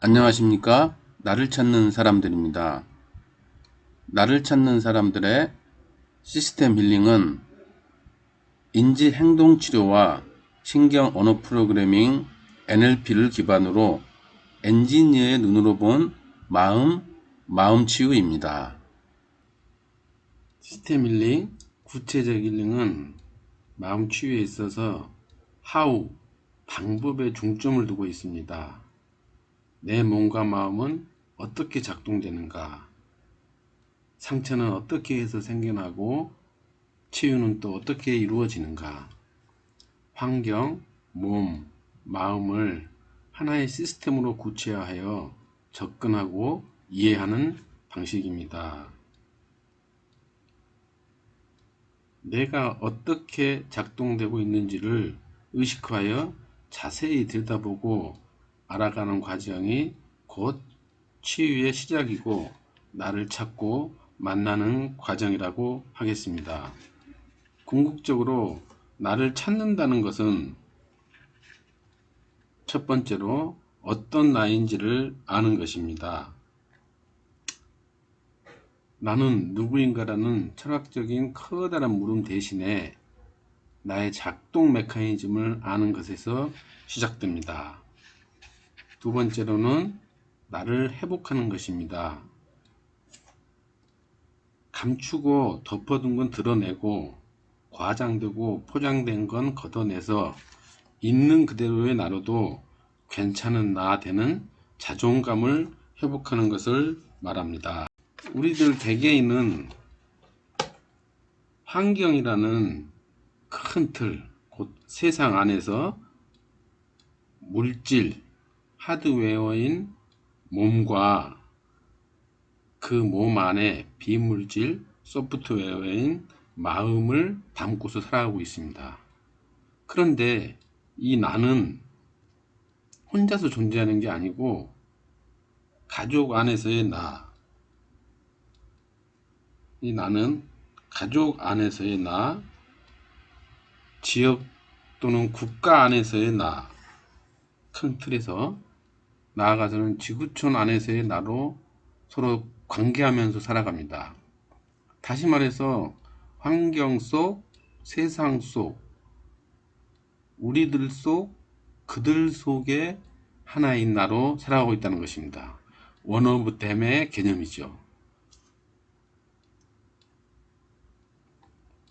안녕하십니까? 나를 찾는 사람들입니다. 나를 찾는 사람들의 시스템 힐링은 인지행동치료와 신경 언어 프로그래밍 NLP를 기반으로 엔지니어의 눈으로 본 마음치유입니다. 시스템 힐링, 구체적 힐링은 마음치유에 있어서 how, 방법에 중점을 두고 있습니다. 내 몸과 마음은 어떻게 작동되는가? 상처는 어떻게 해서 생겨나고 치유는 또 어떻게 이루어지는가? 환경, 몸, 마음을 하나의 시스템으로 구체화하여 접근하고 이해하는 방식입니다. 내가 어떻게 작동되고 있는지를 의식하여 자세히 들여다보고 알아가는 과정이 곧 치유의 시작이고 나를 찾고 만나는 과정이라고 하겠습니다. 궁극적으로 나를 찾는다는 것은 첫 번째로 어떤 나인지를 아는 것입니다. 나는 누구인가라는 철학적인 커다란 물음 대신에 나의 작동 메커니즘을 아는 것에서 시작됩니다. 두 번째로는 나를 회복하는 것입니다. 감추고 덮어둔 건 드러내고 과장되고 포장된 건 걷어내서 있는 그대로의 나로도 괜찮은 나 되는 자존감을 회복하는 것을 말합니다. 우리들 개개인은 환경이라는 큰 틀, 곧 세상 안에서 물질, 하드웨어인 몸과 그 몸 안에 비물질, 소프트웨어인 마음을 담고서 살아가고 있습니다. 그런데 이 나는 혼자서 존재하는 게 아니고 가족 안에서의 나, 이 나는 가족 안에서의 나, 지역 또는 국가 안에서의 나, 큰 틀에서 나아가서는 지구촌 안에서의 나로 서로 관계하면서 살아갑니다. 다시 말해서 환경 속, 세상 속, 우리들 속, 그들 속에 하나인 나로 살아가고 있다는 것입니다. 원 오브 댐의 개념이죠.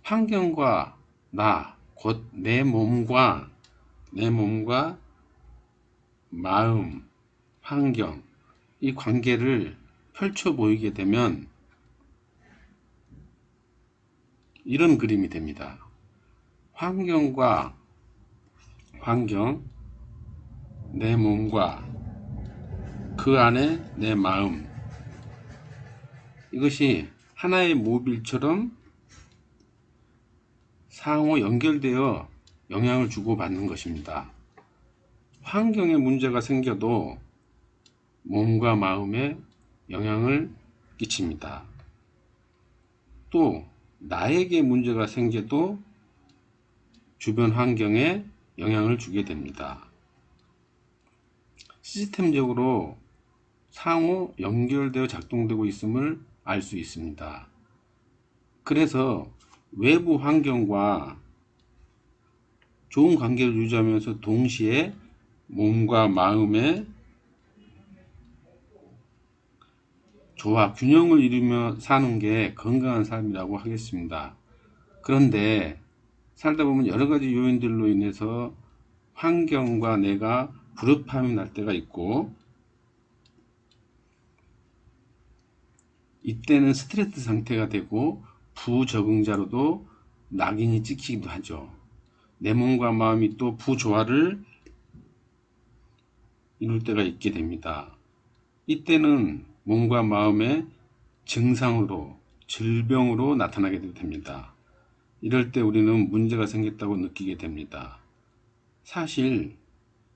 환경과 나, 곧 내 몸과 마음, 환경, 이 관계를 펼쳐 보이게 되면 이런 그림이 됩니다. 환경, 내 몸과 그 안에 내 마음, 이것이 하나의 모빌처럼 상호 연결되어 영향을 주고받는 것입니다. 환경에 문제가 생겨도 몸과 마음에 영향을 끼칩니다. 또 나에게 문제가 생겨도 주변 환경에 영향을 주게 됩니다. 시스템적으로 상호 연결되어 작동되고 있음을 알 수 있습니다. 그래서 외부 환경과 좋은 관계를 유지하면서 동시에 몸과 마음의 조화, 균형을 이루며 사는 게 건강한 삶이라고 하겠습니다. 그런데 살다 보면 여러 가지 요인들로 인해서 환경과 내가 불협화음이 날 때가 있고, 이때는 스트레스 상태가 되고 부적응자로도 낙인이 찍히기도 하죠. 내 몸과 마음이 또 부조화를 이룰 때가 있게 됩니다. 이때는 몸과 마음의 증상으로, 질병으로 나타나게 됩니다. 이럴 때 우리는 문제가 생겼다고 느끼게 됩니다. 사실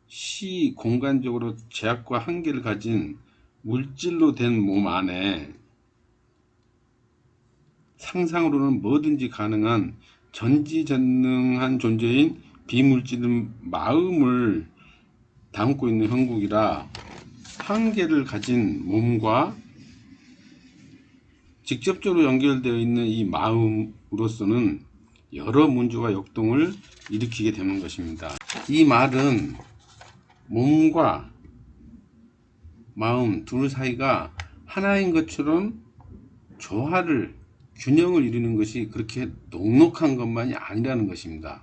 시 공간적으로 제약과 한계를 가진 물질로 된 몸 안에 상상으로는 뭐든지 가능한 전지전능한 존재인 비물질은 마음을 담고 있는 형국이라 한계를 가진 몸과 직접적으로 연결되어 있는 이 마음으로서는 여러 문제와 역동을 일으키게 되는 것입니다. 이 말은 몸과 마음 둘 사이가 하나인 것처럼 조화를, 균형을 이루는 것이 그렇게 녹록한 것만이 아니라는 것입니다.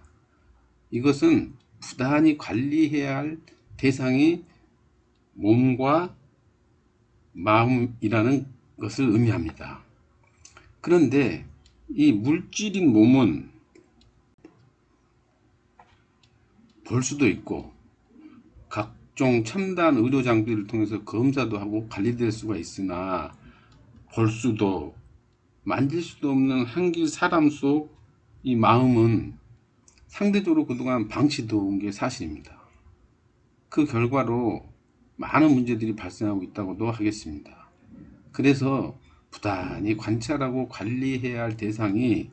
이것은 부단히 관리해야 할 대상이 몸과 마음이라는 것을 의미합니다. 그런데 이 물질인 몸은 볼 수도 있고 각종 첨단 의료 장비를 통해서 검사도 하고 관리될 수가 있으나 볼 수도 만질 수도 없는 한길 사람 속 이 마음은 상대적으로 그동안 방치되어 온 게 사실입니다. 그 결과로 많은 문제들이 발생하고 있다고도 하겠습니다. 그래서 부단히 관찰하고 관리해야 할 대상이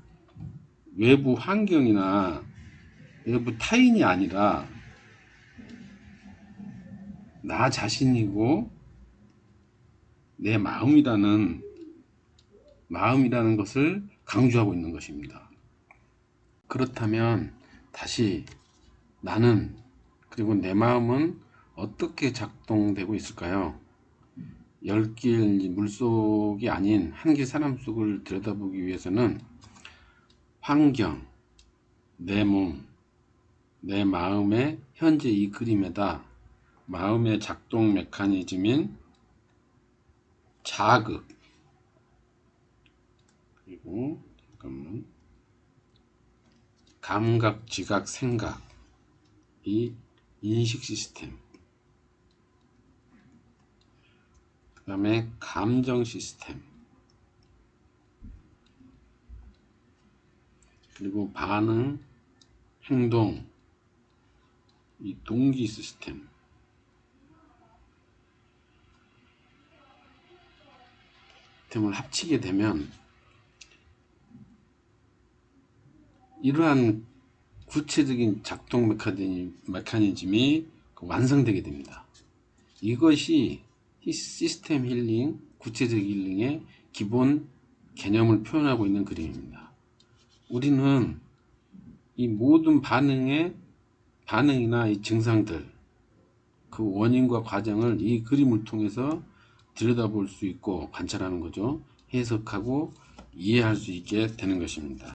외부 환경이나 외부 타인이 아니라 나 자신이고 내 마음이라는 것을 강조하고 있는 것입니다. 그렇다면 다시 나는 그리고 내 마음은 어떻게 작동되고 있을까요? 열길 물속이 아닌 한길 사람 속을 들여다보기 위해서는 환경, 내 몸, 내 마음의 현재 이 그림에다 마음의 작동 메커니즘인 자극, 그리고 감각, 지각, 생각, 이 인식 시스템, 그 다음에 감정 시스템, 그리고 반응, 행동, 이 동기 시스템을 합치게 되면 이러한 구체적인 작동 메커니즘이 완성되게 됩니다. 이것이 시스템 힐링, 구체적 힐링의 기본 개념을 표현하고 있는 그림입니다. 우리는 이 모든 반응이나 이 증상들, 그 원인과 과정을 이 그림을 통해서 들여다볼 수 있고 관찰하는 거죠. 해석하고 이해할 수 있게 되는 것입니다.